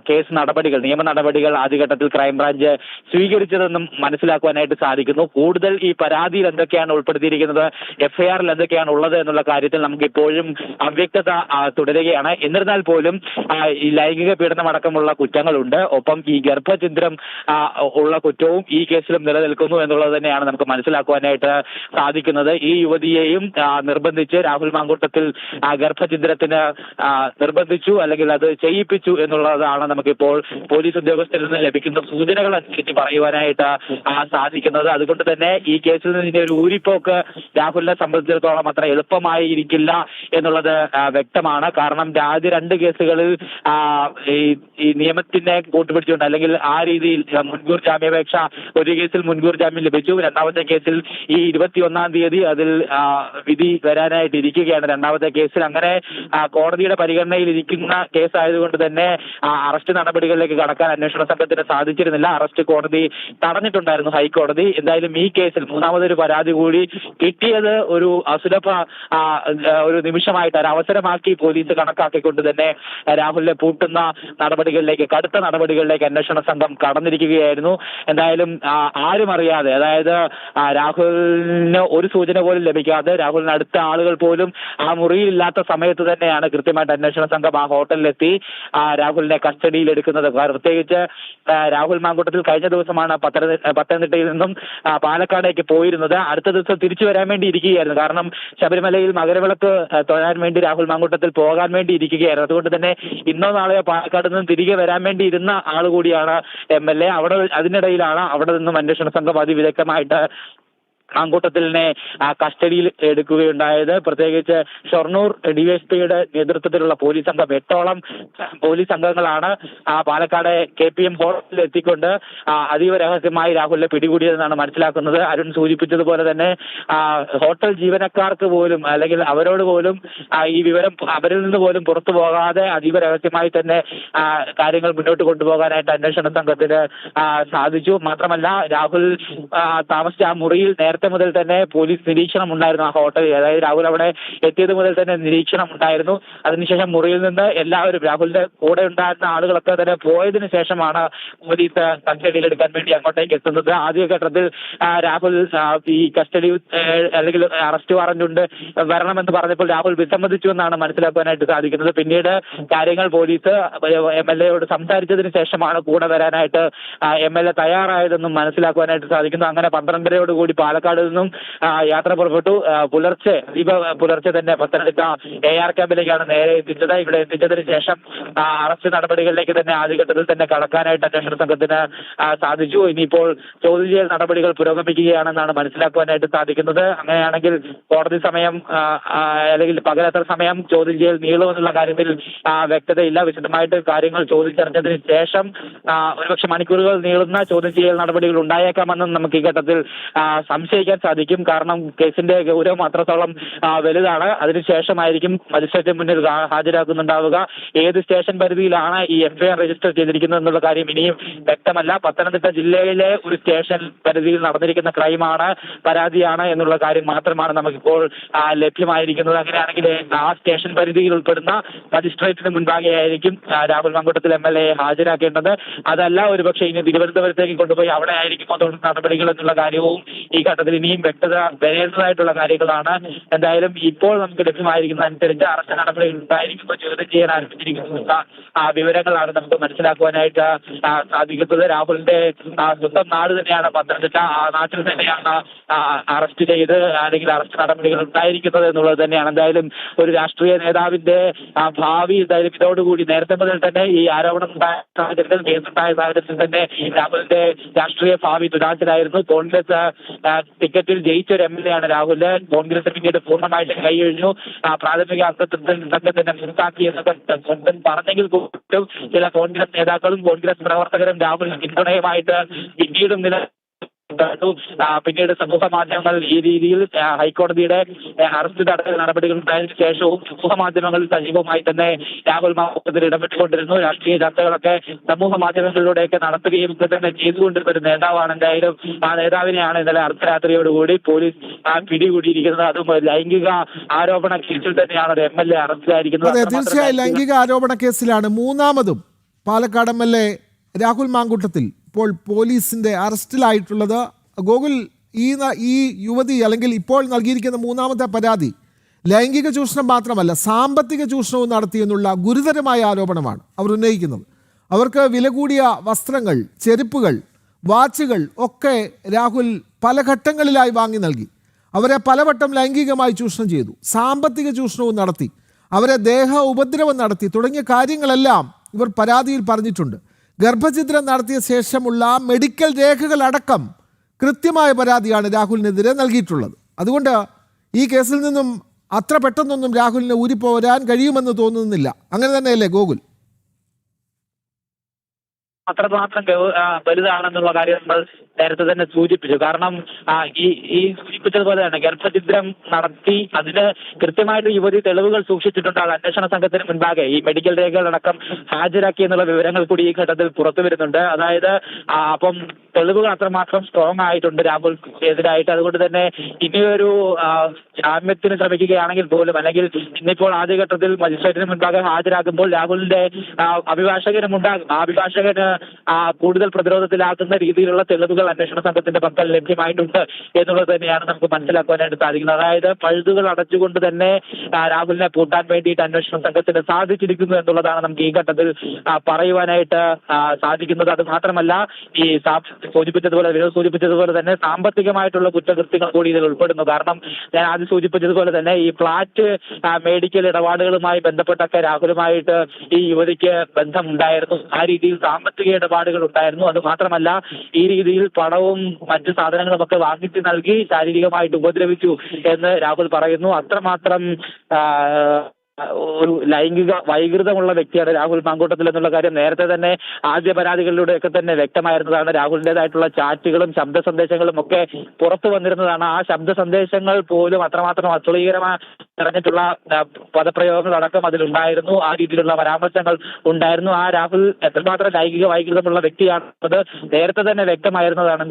കേസ് നടപടികൾ, നിയമ നടപടികൾ ആദ്യഘട്ടത്തിൽ ക്രൈംബ്രാഞ്ച് സ്വീകരിച്ചതെന്നും മനസ്സിലാക്കുവാനായിട്ട് സാധിക്കുന്നു. കൂടുതൽ ഈ പരാതിയിൽ എന്തൊക്കെയാണ് ഉൾപ്പെടുത്തിയിരിക്കുന്നത്, FIRൽ എന്തൊക്കെയാണ് ഉള്ളത് എന്നുള്ള കാര്യത്തിൽ നമുക്ക് ഇപ്പോഴും അവ്യക്തത തുടരുകയാണ്. എന്നിരുന്നാൽ പോലും ഈ ലൈംഗിക പീഡനം അടക്കമുള്ള കുറ്റങ്ങളുണ്ട്. ഒപ്പം ഈ ഗർഭഛിദ്രം ഉള്ള കുറ്റവും ഈ കേസിൽ നിലനിൽക്കുന്നു എന്നുള്ളത് തന്നെയാണ് നമുക്ക് മനസ്സിലാക്കുവാനായിട്ട് സാധിക്കുന്നത്. ഈ യുവതിയെയും നിർബന്ധിച്ച് രാഹുൽ മാങ്കൂട്ടത്തിൽ ഗർഭഛിദ്രത്തിന് നിർബന്ധിച്ചു അല്ലെങ്കിൽ അത് ചെയ്യിപ്പിച്ചു എന്നുള്ളതാണ് നമുക്കിപ്പോൾ പോലീസ് ഉദ്യോഗസ്ഥരിൽ നിന്ന് ലഭിക്കുന്ന സൂചനകൾ അനുസരിച്ച് പറയുവാനായിട്ട് സാധിക്കുന്നത്. അതുകൊണ്ട് തന്നെ ഈ കേസിൽ നിന്ന് ഒരു ഊരിപ്പോക്ക് രാഹുലിനെ സംബന്ധിച്ചിടത്തോളം അത്ര എളുപ്പമായിരിക്കില്ല എന്നുള്ളത് വ്യക്തമാണ്. കാരണം ആദ്യ രണ്ട് കേസുകളിൽ ഈ നിയമത്തിനെ കൂട്ടുപിടിച്ചുകൊണ്ട് അല്ലെങ്കിൽ ആ രീതിയിൽ മുൻകൂർ ജാമ്യാപേക്ഷ ഒരു കേസിൽ മുൻകൂർ ജാമ്യം ലഭിച്ചു. രണ്ടാമത്തെ കേസിൽ ഈ 21-ാം തീയതി അതിൽ വിധി വരാനായിട്ട് ഇരിക്കുകയാണ്. രണ്ടാമത്തെ കേസിൽ അങ്ങനെ കോടതിയുടെ പരിഗണനയിൽ ഇരിക്കുന്ന കേസായതുകൊണ്ട് തന്നെ അറസ്റ്റ് നടപടികളിലേക്ക് കടക്കാൻ അന്വേഷണ സംഘത്തിന് സാധിച്ചിരുന്നില്ല. അറസ്റ്റ് കോടതി തടഞ്ഞിട്ടുണ്ടായിരുന്നു, ഹൈക്കോടതി. എന്തായാലും ഈ കേസിൽ മൂന്നാമതൊരു പരാതി കൂടി കിട്ടിയത് ഒരു അസുലഭ ഒരു നിമിഷമായിട്ട് ഒരു അവസരമാക്കി പോലീസ് കണക്കാക്കിക്കൊണ്ട് തന്നെ രാഹുലിനെ പൂട്ടുന്ന നടപടികളിലേക്ക്, കടുത്ത നടപടികളിലേക്ക് അന്വേഷണ സംഘം കടന്നിരിക്കുകയായിരുന്നു. എന്തായാലും ആരും അറിയാതെ, അതായത് രാഹുലിന് ഒരു സൂചന പോലും ലഭിക്കാതെ, രാഹുലിന് അടുത്ത ആളുകൾ പോലും ആ മുറിയിലില്ലാത്ത സമയത്ത് തന്നെയാണ് കൃത്യമായിട്ട് അന്വേഷണ സംഘം ആ ഹോട്ടലിലെത്തി രാഹുലിനെ കസ്റ്റഡിയിൽ എടുക്കുന്നത്. പ്രത്യേകിച്ച് രാഹുൽ മാങ്കൂട്ടത്തിൽ കഴിഞ്ഞ ദിവസമാണ് പത്തനംതിട്ടയിൽ നിന്നും പാലക്കാടേക്ക് പോയിരുന്നത്. അടുത്ത ദിവസം തിരിച്ചു വരാൻ വേണ്ടി ഇരിക്കുകയായിരുന്നു. കാരണം ശബരിമലയിൽ മകരവിളക്ക് തൊഴാൻ വേണ്ടി രാഹുൽ മാങ്കൂട്ടത്തിൽ പോകാൻ വേണ്ടി ഇരിക്കുകയായിരുന്നു. അതുകൊണ്ട് തന്നെ ഇന്നോ നാളെയോ പാലക്കാട് നിന്നും തിരികെ വരാൻ വേണ്ടി ഇരുന്ന ആൾ കൂടിയാണ് MLA. അതിനിടയിലാണ് അവിടെ നിന്നും അന്വേഷണ സംഘം അതിവിദഗ്ധമായിട്ട് മാങ്കൂട്ടത്തിലിനെ കസ്റ്റഡിയിൽ എടുക്കുകയുണ്ടായത്. പ്രത്യേകിച്ച് ഷൊർണൂർ DSPയുടെ നേതൃത്വത്തിലുള്ള പോലീസ് സംഘം, 8ഓളം പോലീസ് സംഘങ്ങളാണ് പാലക്കാട് KPM ഹോട്ടലിൽ എത്തിക്കൊണ്ട് അതീവ രഹസ്യമായി രാഹുലിനെ പിടികൂടിയതെന്നാണ് മനസ്സിലാക്കുന്നത്. അരുൺ സൂചിപ്പിച്ചതുപോലെ തന്നെ ഹോട്ടൽ ജീവനക്കാർക്ക് പോലും, അല്ലെങ്കിൽ അവരോട് പോലും ഈ വിവരം അവരിൽ നിന്ന് പോലും പുറത്തു പോകാതെ അതീവ രഹസ്യമായി തന്നെ കാര്യങ്ങൾ മുന്നോട്ട് കൊണ്ടുപോകാനായിട്ട് അന്വേഷണ സംഘത്തിന് സാധിച്ചു. മാത്രമല്ല രാഹുൽ താമസിച്ച ആ മുറിയിൽ നേരത്തെ മുതൽ തന്നെ പോലീസ് നിരീക്ഷണം ഉണ്ടായിരുന്നു. ആ ഹോട്ടലിൽ, അതായത് രാഹുൽ അവിടെ എത്തിയത് മുതൽ തന്നെ നിരീക്ഷണം ഉണ്ടായിരുന്നു. അതിനുശേഷം മുറിയിൽ നിന്ന് എല്ലാവരും, രാഹുലിന്റെ കൂടെ ഉണ്ടായിരുന്ന ആളുകളൊക്കെ തന്നെ പോയതിനു ശേഷമാണ് പോലീസ് കസ്റ്റഡിയിലെടുക്കാൻ വേണ്ടി അങ്ങോട്ടേക്ക് എത്തുന്നത്. ആദ്യഘട്ടത്തിൽ രാഹുൽ ഈ കസ്റ്റഡി അല്ലെങ്കിൽ അറസ്റ്റ് വാറന്റ് വരണമെന്ന് പറഞ്ഞപ്പോൾ രാഹുൽ വിസമ്മതിച്ചു എന്നാണ് മനസ്സിലാക്കാനായിട്ട് സാധിക്കുന്നത്. പിന്നീട് കാര്യങ്ങൾ പോലീസ് MLAയോട് സംസാരിച്ചതിന് ശേഷമാണ് കൂടെ വരാനായിട്ട് MLA തയ്യാറായതെന്നും മനസ്സിലാക്കുവാനായിട്ട് സാധിക്കുന്നു. അങ്ങനെ 12:30 പാലക്കാട് നിന്നും യാത്ര പുറപ്പെട്ടു. പുലർച്ചെ തന്നെ പത്തനംതിട്ട AR ക്യാമ്പിലേക്കാണ് നേരെ എത്തിച്ചത്. ഇവിടെ എത്തിച്ചതിന് ശേഷം അറസ്റ്റ് നടപടികളിലേക്ക് തന്നെ ആദ്യഘട്ടത്തിൽ തന്നെ കടക്കാനായിട്ട് അന്വേഷണ സംഘത്തിന് സാധിച്ചു. ഇനിയിപ്പോൾ ചോദ്യം ചെയ്യൽ നടപടികൾ പുരോഗമിക്കുകയാണെന്നാണ് മനസ്സിലാക്കുവാനായിട്ട് സാധിക്കുന്നത്. അങ്ങനെയാണെങ്കിൽ കോടതി സമയം അല്ലെങ്കിൽ പകലത്ര സമയം ചോദ്യം ചെയ്യൽ നീളുമെന്നുള്ള കാര്യത്തിൽ വ്യക്തതയില്ല. വിശദമായിട്ട് കാര്യങ്ങൾ ചോദിച്ചറിഞ്ഞതിന് ശേഷം ഒരുപക്ഷെ മണിക്കൂറുകൾ നീളുന്ന ചോദ്യം ചെയ്യൽ നടപടികൾ ഉണ്ടായേക്കാമെന്നും നമുക്ക് ഈ ഘട്ടത്തിൽ സംശയിക്കാൻ സാധിക്കും. കാരണം കേസിന്റെ ഗൗരവം അത്രത്തോളം വലുതാണ്. അതിനുശേഷമായിരിക്കും മജിസ്ട്രേറ്റ് മുന്നിൽ ഹാജരാക്കുന്നുണ്ടാവുക. ഏത് സ്റ്റേഷൻ പരിധിയിലാണ് ഈ FIR രജിസ്റ്റർ ചെയ്തിരിക്കുന്നത് എന്നുള്ള കാര്യം ഇനിയും വ്യക്തമല്ല. പത്തനംതിട്ട ജില്ലയിലെ ഒരു സ്റ്റേഷൻ പരിധിയിൽ നടന്നിരിക്കുന്ന ക്രൈമാണ്, പരാതിയാണ് എന്നുള്ള കാര്യം മാത്രമാണ് നമുക്കിപ്പോൾ ലഭ്യമായിരിക്കുന്നത്. അങ്ങനെയാണെങ്കിൽ ആ സ്റ്റേഷൻ പരിധിയിൽ ഉൾപ്പെടുന്ന മജിസ്ട്രേറ്റിന് മുൻപാകെയായിരിക്കും രാഹുൽ മാങ്കൂട്ടത്തിൽ MLA ഹാജരാക്കേണ്ടത്. അതല്ല ഒരുപക്ഷെ ഇനി തിരുവനന്തപുരത്തേക്ക് കൊണ്ടുപോയി അവിടെ ആയിരിക്കും തുടർ നടപടികൾ എന്നുള്ള കാര്യവും ഈ ഘട്ടത്തിൽ ഇനിയും വ്യക്തത വരേണ്ടതായിട്ടുള്ള കാര്യങ്ങളാണ്. എന്തായാലും ഇപ്പോൾ നമുക്ക് ലഭ്യമായിരിക്കുന്ന അനുസരിച്ച് അറസ്റ്റ് നടപടികൾ ഉണ്ടായിരിക്കുമ്പോൾ ചോദ്യം ചെയ്യാൻ ആരംഭിച്ചിരിക്കുന്ന വിവരങ്ങളാണ് നമുക്ക് മനസ്സിലാക്കുവാനായിട്ട് സാധിക്കുന്നത്. രാഹുലിന്റെ സ്വന്തം നാട് തന്നെയാണ് പത്തനംതിട്ട. ആ നാട്ടിൽ തന്നെയാണ് അറസ്റ്റ് ചെയ്ത് അല്ലെങ്കിൽ അറസ്റ്റ് നടപടികൾ ഉണ്ടായിരിക്കുന്നത് എന്നുള്ളത് തന്നെയാണ്. എന്തായാലും ഒരു രാഷ്ട്രീയ നേതാവിന്റെ ഭാവി എന്തായാലും ഇതോടുകൂടി നേരത്തെ മുതൽ തന്നെ ഈ ആരോപണം ഉണ്ടായ സാഹചര്യത്തിൽ, കേസുണ്ടായ സാഹചര്യത്തിൽ തന്നെ രാഹുലിന്റെ രാഷ്ട്രീയ ഭാവി ദുരാന്തരായിരുന്നു. കോൺഗ്രസ് ടിക്കറ്റിൽ ജയിച്ച ഒരു MLA ആണ് രാഹുല്. കോൺഗ്രസ് പിന്നീട് പൂർണ്ണമായിട്ട് കൈയൊഴിഞ്ഞു. പ്രാഥമിക അംഗത്വത്തിൽ തന്നെ നിർത്താക്കിയെന്നൊക്കെ പറഞ്ഞെങ്കിൽ കൂട്ടും ചില കോൺഗ്രസ് നേതാക്കളും കോൺഗ്രസ് പ്രവർത്തകരും രാഹുൽ പിന്തുണയുമായിട്ട് പിന്നീടും പിന്നീട് സമൂഹ മാധ്യമങ്ങൾ ഈ രീതിയിൽ ഹൈക്കോടതിയുടെ അറസ്റ്റ് തടയൽ നടപടികൾ ഉണ്ടായതിനു ശേഷവും സമൂഹ മാധ്യമങ്ങളിൽ സജീവമായി തന്നെ രാഹുൽ മാങ്കൂട്ടത്തിൽ ഇടപെട്ടുകൊണ്ടിരുന്നു. രാഷ്ട്രീയ ചർച്ചകളൊക്കെ സമൂഹ മാധ്യമങ്ങളിലൂടെയൊക്കെ നടത്തുകയും ഒക്കെ തന്നെ ചെയ്തുകൊണ്ടിരുന്ന ഒരു നേതാവാണ്. എന്തായാലും ആ നേതാവിനെയാണ് ഇന്നലെ അർദ്ധരാത്രിയോടുകൂടി പോലീസ് പിടികൂടിയിരിക്കുന്നത്. അതും ലൈംഗിക ആരോപണ കേസിൽ തന്നെയാണ് ഒരു MLA അറസ്റ്റിലായിരിക്കുന്നത്. തീർച്ചയായും ലൈംഗിക ആരോപണ കേസിലാണ് മൂന്നാമതും പാലക്കാട് MLA രാഹുൽ മാങ്കൂട്ടത്തിൽ ഇപ്പോൾ പോലീസിന്റെ അറസ്റ്റിലായിട്ടുള്ളത്. ഗോകുൽ, ഈ യുവതി അല്ലെങ്കിൽ ഇപ്പോൾ നൽകിയിരിക്കുന്ന മൂന്നാമത്തെ പരാതി ലൈംഗിക ചൂഷണം മാത്രമല്ല, സാമ്പത്തിക ചൂഷണവും നടത്തിയെന്നുള്ള ഗുരുതരമായ ആരോപണമാണ് അവർ ഉന്നയിക്കുന്നത്. അവർക്ക് വില കൂടിയ വസ്ത്രങ്ങൾ, ചെരുപ്പുകൾ, വാച്ചുകൾ ഒക്കെ രാഹുൽ പല ഘട്ടങ്ങളിലായി വാങ്ങി നൽകി. അവരെ പലവട്ടം ലൈംഗികമായി ചൂഷണം ചെയ്തു, സാമ്പത്തിക ചൂഷണവും നടത്തി, അവരെ ദേഹ ഉപദ്രവം നടത്തി തുടങ്ങിയ കാര്യങ്ങളെല്ലാം ഇവർ പരാതിയിൽ പറഞ്ഞിട്ടുണ്ട്. ഗർഭഛിദ്രം നടത്തിയ ശേഷമുള്ള മെഡിക്കൽ രേഖകളടക്കം കൃത്യമായ പരാതിയാണ് രാഹുലിനെതിരെ നൽകിയിട്ടുള്ളത്. അതുകൊണ്ട് ഈ കേസിൽ നിന്നും അത്ര പെട്ടെന്നൊന്നും രാഹുലിന് ഊരിപ്പോരാൻ കഴിയുമെന്ന് തോന്നുന്നില്ല. അങ്ങനെ തന്നെയല്ലേ ഗോകുൽ? അത്രമാത്രം വലുതാണെന്നുള്ള കാര്യം നമ്മൾ നേരത്തെ തന്നെ സൂചിപ്പിച്ചു. കാരണം ഈ സൂചിപ്പിച്ചതുപോലെ തന്നെ ഗർഭഛിദ്രം നടത്തി അതിന് കൃത്യമായിട്ട് യുവതി തെളിവുകൾ സൂക്ഷിച്ചിട്ടുണ്ട്. അത് അന്വേഷണ സംഘത്തിന് മുൻപാകെ ഈ മെഡിക്കൽ രേഖകളടക്കം ഹാജരാക്കി എന്നുള്ള വിവരങ്ങൾ കൂടി ഈ ഘട്ടത്തിൽ പുറത്തു വരുന്നുണ്ട്. അതായത് അപ്പം തെളിവുകൾ അത്രമാത്രം സ്ട്രോങ് ആയിട്ടുണ്ട് രാഹുലിനെതിരായിട്ട്. അതുകൊണ്ട് തന്നെ ഇനിയൊരു ജാമ്യത്തിന് ശ്രമിക്കുകയാണെങ്കിൽ പോലും, അല്ലെങ്കിൽ ഇന്നിപ്പോൾ ആദ്യഘട്ടത്തിൽ മജിസ്ട്രേറ്റിന് മുൻപാകെ ഹാജരാകുമ്പോൾ രാഹുലിന്റെ അഭിഭാഷകനും ഉണ്ടാകും. ആ അഭിഭാഷകന് കൂടുതൽ പ്രതിരോധത്തിലാക്കുന്ന രീതിയിലുള്ള തെളിവുകൾ അന്വേഷണ സംഘത്തിന്റെ പക്കൽ ലഭ്യമായിട്ടുണ്ട് എന്നുള്ളത് തന്നെയാണ് നമുക്ക് മനസ്സിലാക്കുവാനായിട്ട് സാധിക്കുന്നത്. അതായത് പഴുതുകൾ അടച്ചുകൊണ്ട് തന്നെ രാഹുലിനെ പൂട്ടാൻ വേണ്ടിയിട്ട് അന്വേഷണ സംഘത്തിന് സാധിച്ചിരിക്കുന്നു എന്നുള്ളതാണ് നമുക്ക് ഈ ഘട്ടത്തിൽ പറയുവാനായിട്ട് സാധിക്കുന്നത്. അത് മാത്രമല്ല, ഈ വിനോദ് സൂചിപ്പിച്ചതുപോലെ തന്നെ സാമ്പത്തികമായിട്ടുള്ള കുറ്റകൃത്യങ്ങൾ കൂടി ഇതിൽ ഉൾപ്പെടുന്നു. കാരണം ഞാൻ ആദ്യം സൂചിപ്പിച്ചതുപോലെ തന്നെ ഈ ഫ്ളാറ്റ് മേഡിക്കൽ ഇടപാടുകളുമായി ബന്ധപ്പെട്ടൊക്കെ രാഹുലുമായിട്ട് ഈ യുവതിക്ക് ബന്ധമുണ്ടായിരുന്നു. ആ രീതിയിൽ സാമ്പത്തിക ഇടപാടുകൾ ഉണ്ടായിരുന്നു. അത് മാത്രമല്ല, ഈ രീതിയിൽ പണവും മറ്റു സാധനങ്ങളും ഒക്കെ വാങ്ങിച്ചു നൽകി ശാരീരികമായിട്ട് ഉപദ്രവിച്ചു എന്ന് രാഹുൽ പറയുന്നു. അത്രമാത്രം ഒരു ലൈംഗിക വൈകൃതമുള്ള വ്യക്തിയാണ് രാഹുൽ മാങ്കൂട്ടത്തിൽ എന്നുള്ള കാര്യം നേരത്തെ തന്നെ ആദ്യ പരാതികളിലൂടെയൊക്കെ തന്നെ വ്യക്തമായിരുന്നതാണ്. രാഹുലിൻ്റെതായിട്ടുള്ള ചാറ്റുകളും ശബ്ദ സന്ദേശങ്ങളും ഒക്കെ പുറത്തു വന്നിരുന്നതാണ്. ആ ശബ്ദ സന്ദേശങ്ങൾ പോലും അത്രമാത്രം അശ്ലീകരമായി നിറഞ്ഞിട്ടുള്ള പദപ്രയോഗങ്ങൾ അടക്കം അതിലുണ്ടായിരുന്നു. ആ രീതിയിലുള്ള പരാമർശങ്ങൾ ഉണ്ടായിരുന്നു. ആ രാഹുൽ എത്രമാത്രം ലൈംഗിക വൈകൃതമുള്ള വ്യക്തിയാണെന്നത് നേരത്തെ തന്നെ വ്യക്തമായിരുന്നതാണ്.